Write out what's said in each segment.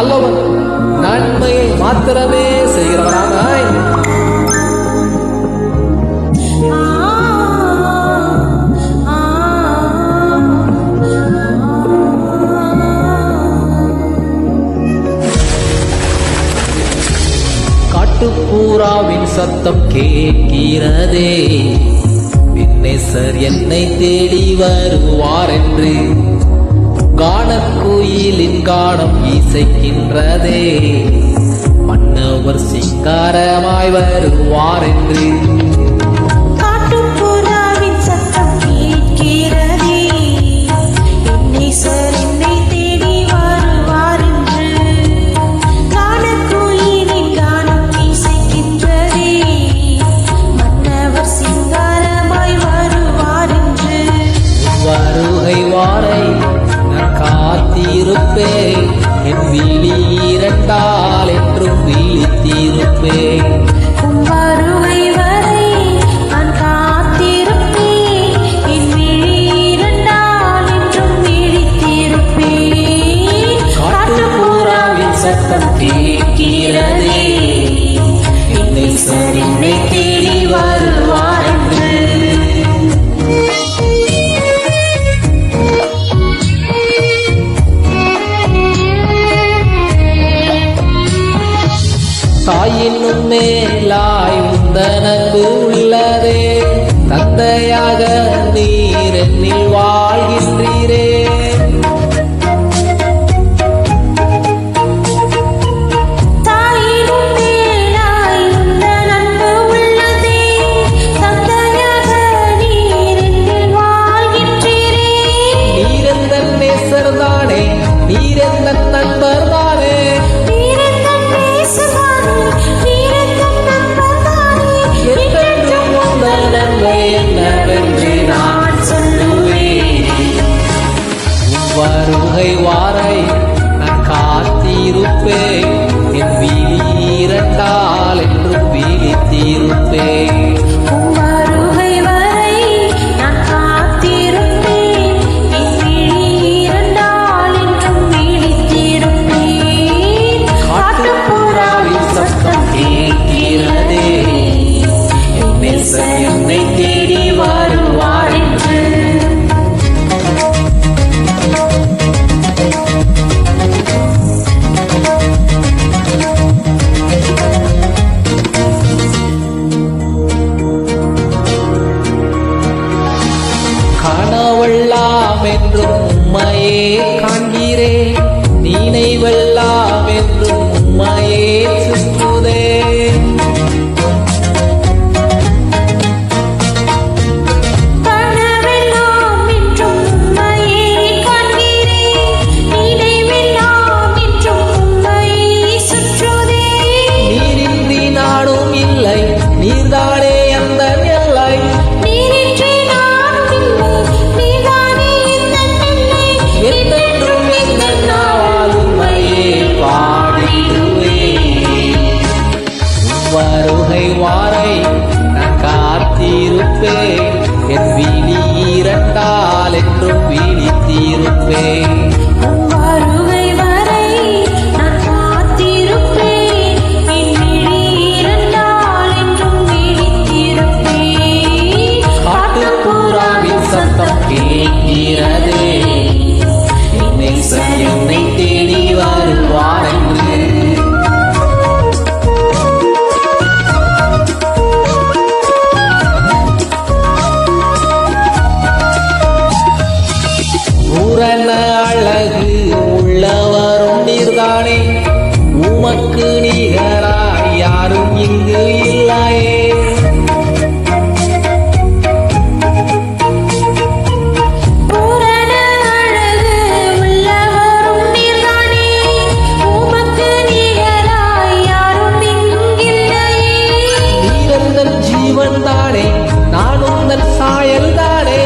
நல்லவன், நன்மையை மாத்திரமே செய்கிறவனாய் காட்டுப்பூராவின் சத்தம் கேட்கிறதே, விண்ணேசர் என்னை தேடி வருவார் என்று. கானக்குயிலின் கானம் இசைக்கின்றதே, மன்னவர் சிங்காரமாய் வருவார் என்று. என் விழி இரண்டால் என்றும் விழித்திருப்பேன். வருகை வரை நான் காத்திருப்பேன், என் விழி இரண்டால் என்றும் விழித்திருப்பேன். காட்டுப்புறாவின் சத்தம் கேட்கிறதே, என்னை சரினை தேடி வருவார் என்று. தாயினும் மேலாய் உந்தனக்கு உள்ளதே, தந்தையாக நீர் என்னில் வாழ்கின்றீரே. நீரெந்தன் நேசர் தானே, நீரெந்தன் நண்பர் தானே. வருகை வாரை நான் காத்திருப்பேன், என் விழி இரண்டால் என்றும் விழித்திருப்பேன். வருகை வரை நான் காத்திருப்பேன், என் விழி இரண்டால் என்றும் விழித்திருப்பேன். காட்டுப்புறாவின் சத்தம் கேட்கிறதே, என்னை தேடி வருவார் என்று. கனவெல்லாம் என்றும் உம்மையே காண்கிறேன், நினைவெல்லாம் என்றும் உம்மையே சுற்றுதே. நீரின்றி நாடும் இல்லை, நீர்தானே அந்த எல்லை. வருகை வாரை நான் காத்திருப்பேன், என் விழி இரண்டால் என்றும் விழித்திருப்பேன். வருகை வரை நான் காத்திருப்பேன், என் விழி இரண்டால் என்றும் விழித்திருப்பேன். காட்டுப்புறாவின் சத்தம் கேட்கிறதே, என்னை தேடி வருவார் என்று. பூரண அழகு உள்ளவரும் நீர்தானே, உமக்கு நிகராய் யாரும் இங்கு இல்லையே. நீரெந்தன் ஜீவன் தானே, நான் உந்தன் சாயல் தானே.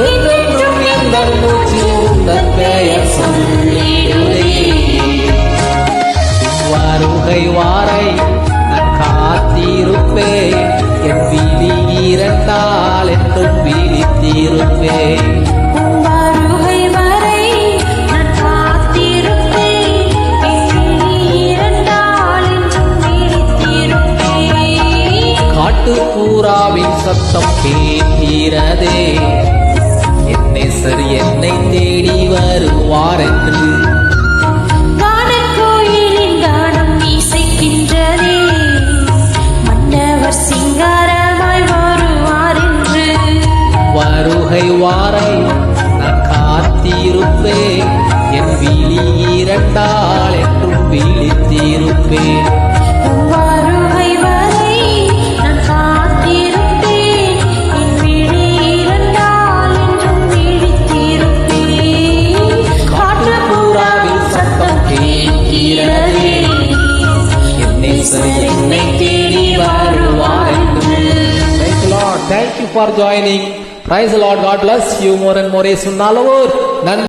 என்றென்றும் எந்தன் மூச்சு உந்தன் பெயர் சொல்லிடுதே. வருகை வாரை நான் காத்திருப்பேன், என் விழி இரண்டால் என்றும் விழித்திருப்பேன். திருப்புறாவின் சத்தம் கேட்கிறதே என் நேசர் என்னை தேடி வருவார் என்று. வானக்கோயிலின் கானம் இசைக்கின்றதே மன்னவர் சிங்காரமாய் வருவார் என்று. வருகை வாரை நான் காத்திருப்பேன் என் விழி இரண்டால் என்றும் விழித்திருப்பேன். உம் வருகை வரை நான் காத்திருப்பேன் என் விழி இரண்டால் என்றும் விழித்திருப்பேன். காட்டுப்புறாவின் சத்தம் கேட்கிறதே என் நேசர் என்னை தேடி வருவார் என்று. Thank you Lord. Thank you for joining. Praise the Lord. God bless you more and more. இயேசுவின் நாமத்தில் நன்றி.